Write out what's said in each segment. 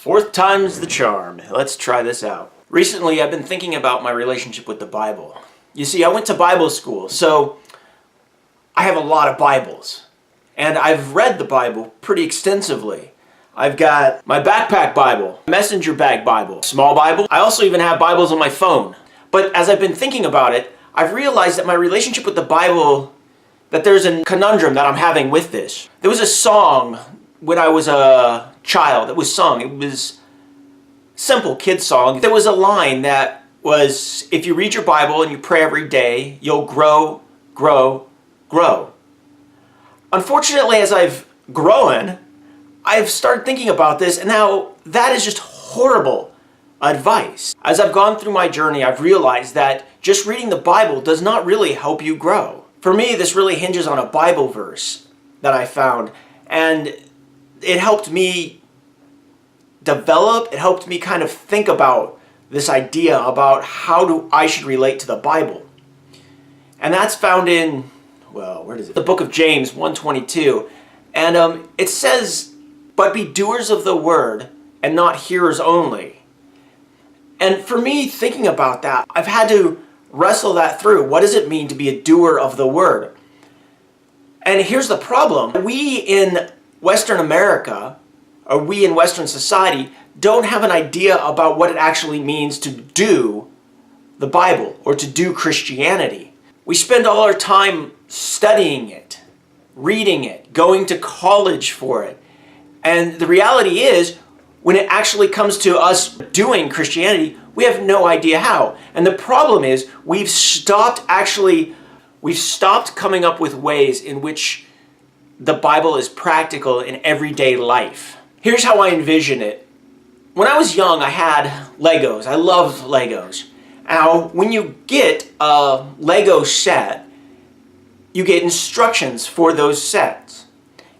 Fourth time's the charm. Let's try this out. Recently, I've been thinking about my relationship with the Bible. You see, I went to Bible school, so I have a lot of Bibles. And I've read the Bible pretty extensively. I've got my backpack Bible, messenger bag Bible, small Bible. I also even have Bibles on my phone. But as I've been thinking about it, I've realized that my relationship with the Bible, that there's a conundrum that I'm having with this. There was a song when I was a child that was sung. It was a simple kid song. There was a line that was, if you read your Bible and you pray every day, you'll grow, grow, grow. Unfortunately, as I've grown, I've started thinking about this, and now that is just horrible advice. As I've gone through my journey, I've realized that just reading the Bible does not really help you grow. For me, this really hinges on a Bible verse that I found, and it helped me develop, it helped me kind of think about this idea about how I should relate to the Bible. And that's found in, well, where is it? The book of James 1:22. And it says, "But be doers of the word and not hearers only." And for me, thinking about that, I've had to wrestle that through. What does it mean to be a doer of the word? And here's the problem. We in Western America, or we in Western society, don't have an idea about what it actually means to do the Bible or to do Christianity. We spend all our time studying it, reading it, going to college for it. And the reality is, when it actually comes to us doing Christianity, we have no idea how. And the problem is, we've stopped coming up with ways in which the Bible is practical in everyday life. Here's how I envision it. When I was young, I had Legos. I loved Legos. Now, when you get a Lego set, you get instructions for those sets.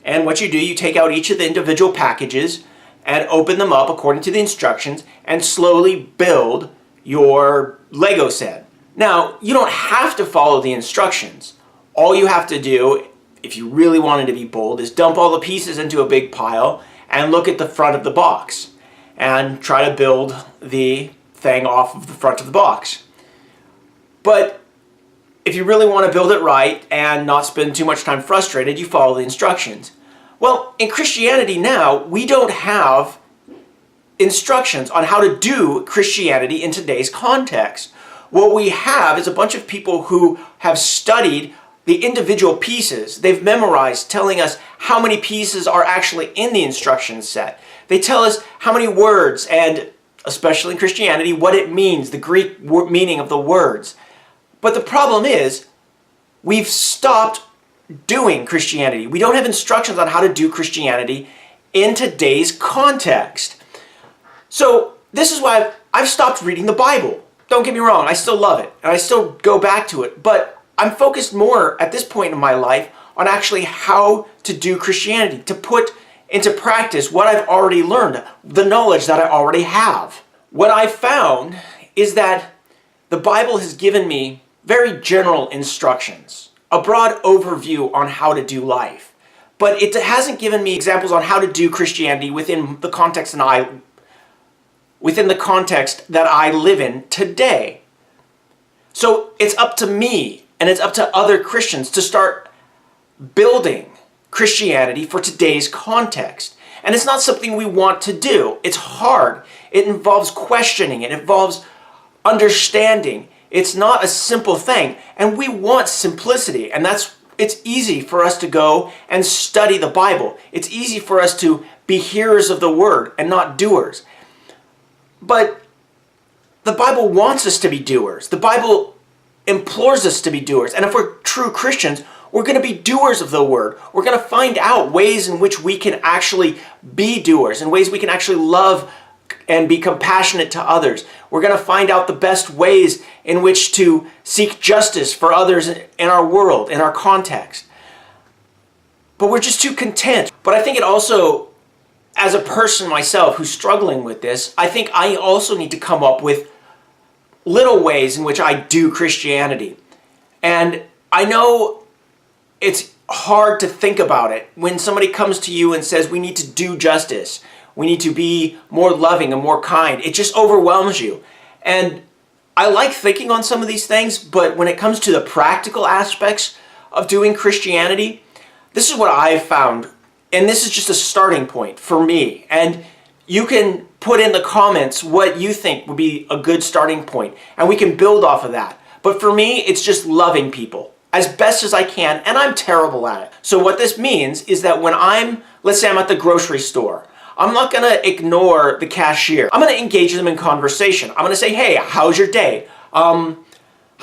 And what you do, you take out each of the individual packages and open them up according to the instructions and slowly build your Lego set. Now, you don't have to follow the instructions. All you have to do, if you really wanted to be bold, is dump all the pieces into a big pile and look at the front of the box and try to build the thing off of the front of the box. But if you really want to build it right and not spend too much time frustrated, you follow the instructions. Well, in Christianity now, we don't have instructions on how to do Christianity in today's context. What we have is a bunch of people who have studied the individual pieces. They've memorized, telling us how many pieces are actually in the instruction set. They tell us how many words, and especially in Christianity, what it means, the Greek meaning of the words. But the problem is, we've stopped doing Christianity. We don't have instructions on how to do Christianity in today's context. So this is why I've stopped reading the Bible. Don't get me wrong, I still love it, and I still go back to it, but I'm focused more at this point in my life on actually how to do Christianity, to put into practice what I've already learned, the knowledge that I already have. What I've found is that the Bible has given me very general instructions, a broad overview on how to do life, but it hasn't given me examples on how to do Christianity within the context that I live in today. So it's up to me, and it's up to other Christians to start building Christianity for today's context. And it's not something we want to do. It's hard. It involves questioning. It involves understanding. It's not a simple thing. And we want simplicity. And it's easy for us to go and study the Bible. It's easy for us to be hearers of the word and not doers. But the Bible wants us to be doers. The Bible implores us to be doers. And if we're true Christians, we're going to be doers of the word. We're going to find out ways in which we can actually be doers, and ways we can actually love and be compassionate to others. We're going to find out the best ways in which to seek justice for others in our world, in our context. But we're just too content. But I think it also, as a person myself who's struggling with this, I think I also need to come up with little ways in which I do Christianity. And I know it's hard to think about it when somebody comes to you and says we need to do justice, We need to be more loving and more kind. It just overwhelms you. And I like thinking on some of these things, but when it comes to the practical aspects of doing Christianity, this is what I've found, and this is just a starting point for me. And you can put in the comments what you think would be a good starting point, and we can build off of that. But for me, it's just loving people as best as I can, and I'm terrible at it. So what this means is that when let's say I'm at the grocery store, I'm not gonna ignore the cashier. I'm gonna engage them in conversation. I'm gonna say, hey, how's your day? How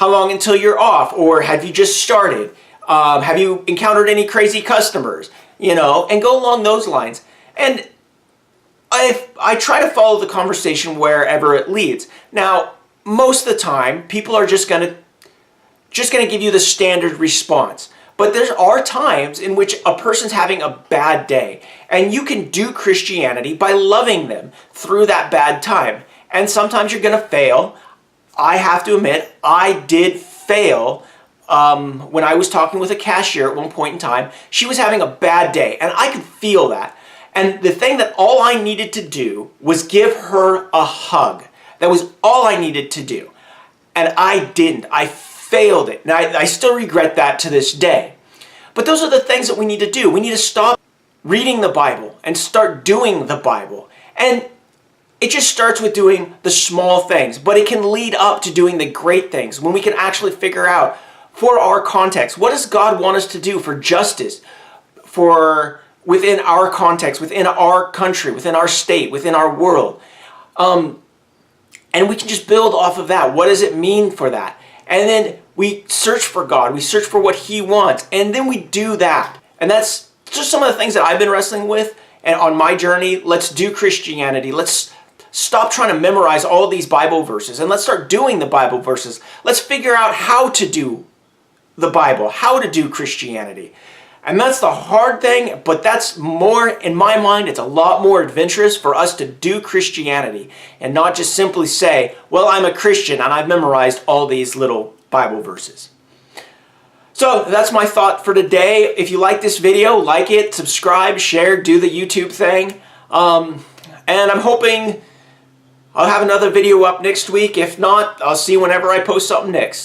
long until you're off? Or have you just started? Have you encountered any crazy customers? And go along those lines. And I try to follow the conversation wherever it leads. Now, most of the time, people are just gonna give you the standard response. But there are times in which a person's having a bad day, and you can do Christianity by loving them through that bad time. And sometimes you're gonna fail. I have to admit, I did fail when I was talking with a cashier at one point in time. She was having a bad day, and I could feel that. And the thing that all I needed to do was give her a hug. That was all I needed to do. And I didn't. I failed it. And I still regret that to this day. But those are the things that we need to do. We need to stop reading the Bible and start doing the Bible. And it just starts with doing the small things, but it can lead up to doing the great things when we can actually figure out for our context, what does God want us to do for justice, for within our context, within our country, within our state, within our world. And we can just build off of that. What does it mean for that? And then we search for God. We search for what He wants. And then we do that. And that's just some of the things that I've been wrestling with. And on my journey, let's do Christianity. Let's stop trying to memorize all these Bible verses. And let's start doing the Bible verses. Let's figure out how to do the Bible, how to do Christianity. And that's the hard thing, but that's more, in my mind, it's a lot more adventurous for us to do Christianity and not just simply say, well, I'm a Christian and I've memorized all these little Bible verses. So that's my thought for today. If you like this video, like it, subscribe, share, do the YouTube thing. And I'm hoping I'll have another video up next week. If not, I'll see you whenever I post something next.